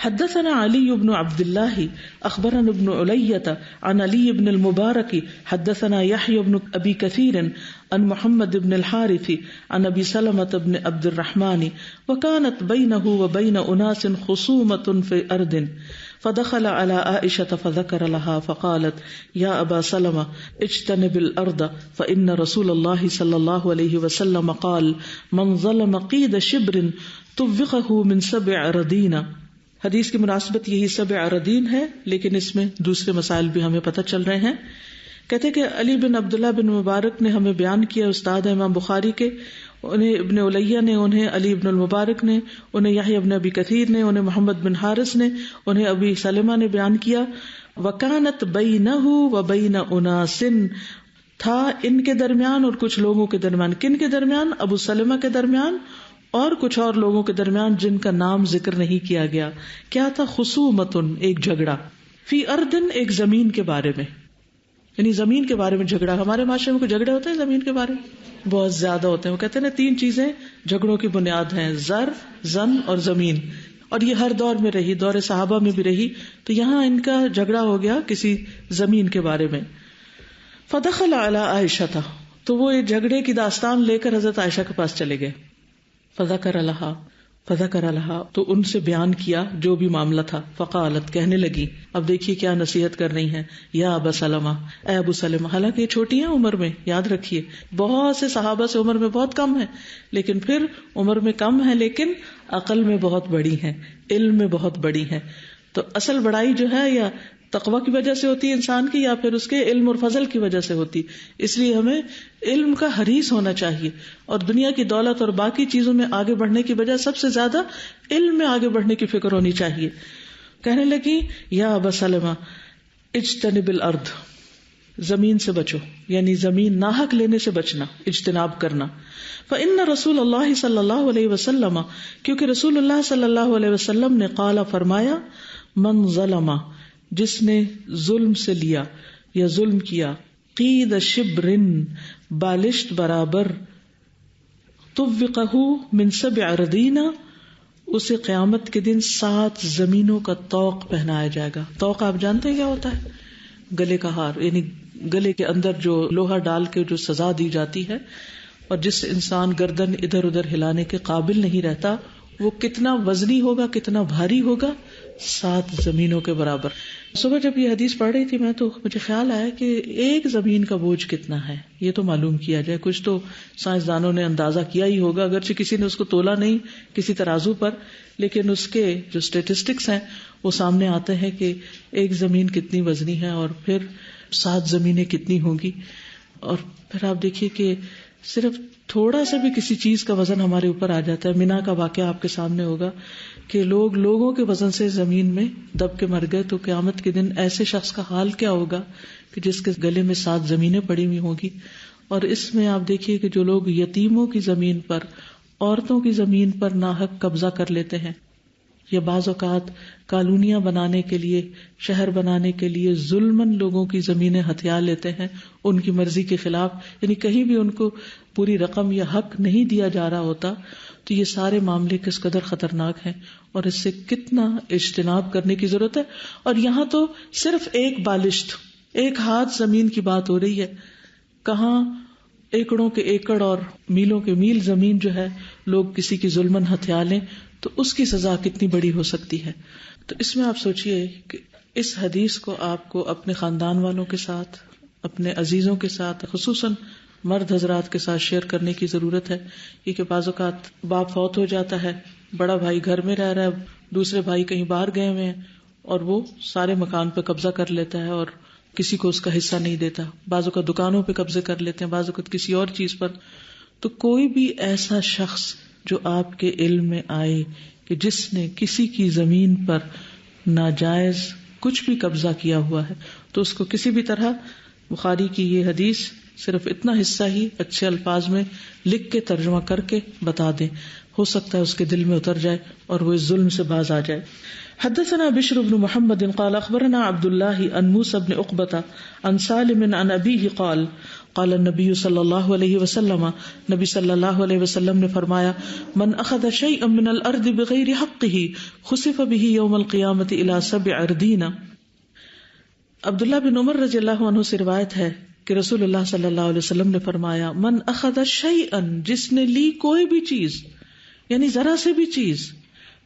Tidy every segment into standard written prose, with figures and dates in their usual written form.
حدثنا علی بن عبد الله اخبرنا ابن علیہ عن علی بن المبارک حدثنا یحیی بن ابی کثیر عن محمد بن الحارث عن ابی سلمۃ بن عبد الرحمن وكانت بينه وبين اناس خصومة في ارض فدخل على عائشة فذكر لها فقالت يا ابا سلمة اجتنب الارض فان رسول الله صلى الله عليه وسلم قال من ظلم قيد شبر طوقه من 7 اراضين. حدیث کی مناسبت یہی 7 اراضین ہے، لیکن اس میں دوسرے مسائل بھی ہمیں پتہ چل رہے ہیں. کہتے کہ علی بن عبداللہ بن مبارک نے ہمیں بیان کیا، استاد امام بخاری کے، انہیں ابن علیہ نے، انہیں علی بن المبارک نے، انہیں یحییٰ ابن ابی کثیر نے، انہیں محمد بن حارث نے، انہیں ابی سلمہ نے بیان کیا. وکانت بینہ وبین اناس، تھا ان کے درمیان اور کچھ لوگوں کے درمیان. کن کے درمیان؟ ابو سلمہ کے درمیان اور کچھ اور لوگوں کے درمیان جن کا نام ذکر نہیں کیا گیا. کیا تھا؟ خصومتن، ایک جھگڑا، فی اردن، ایک زمین کے بارے میں، یعنی زمین کے بارے میں جھگڑا. ہمارے معاشرے میں کوئی جھگڑے ہوتے ہیں زمین کے بارے میں؟ بہت زیادہ ہوتے ہیں. وہ کہتے ہیں نا 3 چیزیں جھگڑوں کی بنیاد ہیں، زر، زن اور زمین. اور یہ ہر دور میں رہی، دور صحابہ میں بھی رہی. تو یہاں ان کا جھگڑا ہو گیا کسی زمین کے بارے میں. فدخل علی عائشہ، تو وہ یہ جھگڑے کی داستان لے کر حضرت عائشہ کے پاس چلے گئے. فذکر لها، تو ان سے بیان کیا جو بھی معاملہ تھا. فقالت، کہنے لگی، اب دیکھیے کیا نصیحت کر رہی ہیں، یا ابا سلمہ، اے ابو سلمہ. حالانکہ یہ چھوٹی ہیں عمر میں، یاد رکھیے بہت سے صحابہ سے عمر میں بہت کم ہے، لیکن پھر عمر میں کم ہے لیکن عقل میں بہت بڑی ہیں، علم میں بہت بڑی ہیں. تو اصل بڑائی جو ہے یا تقوی کی وجہ سے ہوتی ہے انسان کی، یا پھر اس کے علم اور فضل کی وجہ سے ہوتی. اس لیے ہمیں علم کا حریص ہونا چاہیے، اور دنیا کی دولت اور باقی چیزوں میں آگے بڑھنے کی بجائے سب سے زیادہ علم میں آگے بڑھنے کی فکر ہونی چاہیے. کہنے لگی، یا ابا سلمہ اجتنب الارض، زمین سے بچو، یعنی زمین ناحق لینے سے بچنا، اجتناب کرنا. فإن رسول اللہ صلی اللہ علیہ وسلم، کیونکہ رسول اللہ صلی اللہ علیہ وسلم نے قال، فرمایا، من ظلم، جس نے ظلم سے لیا یا ظلم کیا، قید شبرن، بالشت برابر، طوقہ من 7 اراضین، اسے قیامت کے دن 7 زمینوں کا طوق پہنایا جائے گا. طوق آپ جانتے ہیں کیا ہوتا ہے؟ گلے کا ہار، یعنی گلے کے اندر جو لوہا ڈال کے جو سزا دی جاتی ہے، اور جس انسان گردن ادھر ادھر ہلانے کے قابل نہیں رہتا، وہ کتنا وزنی ہوگا، کتنا بھاری ہوگا، 7 زمینوں کے برابر. صبح جب یہ حدیث پڑھ رہی تھی میں، تو مجھے خیال آیا کہ ایک زمین کا بوجھ کتنا ہے، یہ تو معلوم کیا جائے. کچھ تو سائنسدانوں نے اندازہ کیا ہی ہوگا، اگرچہ کسی نے اس کو تولا نہیں کسی ترازو پر، لیکن اس کے جو اسٹیٹسٹکس ہیں وہ سامنے آتے ہیں کہ ایک زمین کتنی وزنی ہے، اور پھر 7 زمینیں کتنی ہوں گی. اور پھر آپ دیکھیے کہ صرف تھوڑا سا بھی کسی چیز کا وزن ہمارے اوپر آ جاتا ہے. مینا کا واقعہ آپ کے سامنے ہوگا کہ لوگوں کے وزن سے زمین میں دب کے مر گئے. تو قیامت کے دن ایسے شخص کا حال کیا ہوگا کہ جس کے گلے میں 7 زمینیں پڑی ہوئی ہوں گی. اور اس میں آپ دیکھیے کہ جو لوگ یتیموں کی زمین پر، عورتوں کی زمین پر ناحق قبضہ کر لیتے ہیں، یا بعض اوقات کالونیاں بنانے کے لیے، شہر بنانے کے لیے ظلماً لوگوں کی زمینیں ہتھیا لیتے ہیں ان کی مرضی کے خلاف، یعنی کہیں بھی ان کو پوری رقم یا حق نہیں دیا جا رہا ہوتا. تو یہ سارے معاملے کس قدر خطرناک ہیں، اور اس سے کتنا اجتناب کرنے کی ضرورت ہے. اور یہاں تو صرف ایک بالشت، ایک ہاتھ زمین کی بات ہو رہی ہے. کہاں ایکڑوں کے ایکڑ اور میلوں کے میل زمین جو ہے لوگ کسی کی ظلماً ہتھیا لیں تو اس کی سزا کتنی بڑی ہو سکتی ہے. تو اس میں آپ سوچئے کہ اس حدیث کو آپ کو اپنے خاندان والوں کے ساتھ، اپنے عزیزوں کے ساتھ، خصوصاً مرد حضرات کے ساتھ شیئر کرنے کی ضرورت ہے. کیونکہ بعض اوقات باپ فوت ہو جاتا ہے، بڑا بھائی گھر میں رہ رہا ہے، دوسرے بھائی کہیں باہر گئے ہوئے ہیں، اور وہ سارے مکان پہ قبضہ کر لیتا ہے اور کسی کو اس کا حصہ نہیں دیتا. بعض اوقات دکانوں پہ قبضے کر لیتے ہیں، بعض اوقات کسی اور چیز پر. تو کوئی بھی ایسا شخص جو آپ کے علم میں آئے کہ جس نے کسی کی زمین پر ناجائز کچھ بھی قبضہ کیا ہوا ہے، تو اس کو کسی بھی طرح بخاری کی یہ حدیث صرف اتنا حصہ ہی اچھے الفاظ میں لکھ کے ترجمہ کر کے بتا دیں. ہو سکتا ہے اس کے دل میں اتر جائے اور وہ اس ظلم سے باز آ جائے. حدثنا بشر بن محمد قال اخبرنا عبد الله عن موسى بن عقبة عن سالم عن ابيه قال قال النبي صلی اللہ علیہ وسلم، نبی صلی اللہ علیہ وسلم نے فرمایا، من اخذ شيئا من الارض بغیر حقه خسف به يوم القیامة الى 7 اردین. عبداللہ بن عمر رضی اللہ عنہ سے روایت ہے کہ رسول اللہ صلی اللہ علیہ وسلم نے فرمایا، من اخذ شیئا، جس نے لی کوئی بھی چیز، یعنی ذرا سے بھی چیز،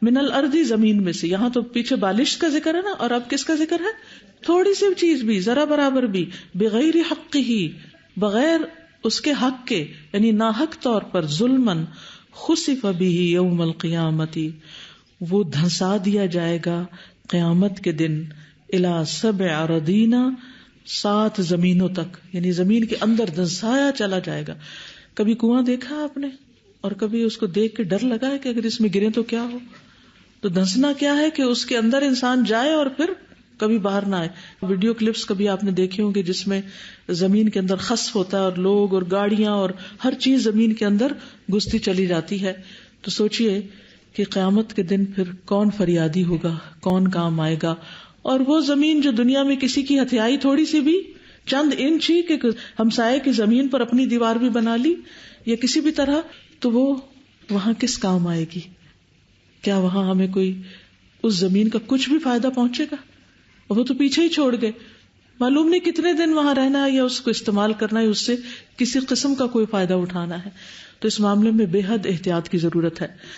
من الارض، زمین میں سے. یہاں تو پیچھے بالشت کا ذکر ہے نا، اور اب کس کا ذکر ہے؟ تھوڑی سی چیز بھی، ذرا برابر بھی، بغیر حق ہی، بغیر اس کے حق کے، یعنی ناحق طور پر، ظلمن، خسف به یوم القیامت، وہ دھنسا دیا جائے گا قیامت کے دن، الی 7 اراضین، 7 زمینوں تک، یعنی زمین کے اندر دھنسایا چلا جائے گا. کبھی کنواں دیکھا آپ نے اور کبھی اس کو دیکھ کے ڈر لگا ہے کہ اگر اس میں گرے تو کیا ہو؟ تو دھنسنا کیا ہے کہ اس کے اندر انسان جائے اور پھر کبھی باہر نہ آئے. ویڈیو کلپس کبھی آپ نے دیکھے ہوں گے جس میں زمین کے اندر خسف ہوتا ہے اور لوگ اور گاڑیاں اور ہر چیز زمین کے اندر گھستی چلی جاتی ہے. تو سوچئے کہ قیامت کے دن پھر کون فریادی ہوگا، کون کام آئے گا. اور وہ زمین جو دنیا میں کسی کی ہتھیائی تھوڑی سی بھی، چند انچ ہی کہ ہمسائے کی زمین پر اپنی دیوار بھی بنا لی یا کسی بھی طرح، تو وہ وہاں کس کام آئے گی؟ کیا وہاں ہمیں کوئی اس زمین کا کچھ بھی فائدہ پہنچے گا؟ وہ تو پیچھے ہی چھوڑ گئے، معلوم نہیں کتنے دن وہاں رہنا ہے یا اس کو استعمال کرنا ہے، اس سے کسی قسم کا کوئی فائدہ اٹھانا ہے. تو اس معاملے میں بے حد احتیاط کی ضرورت ہے.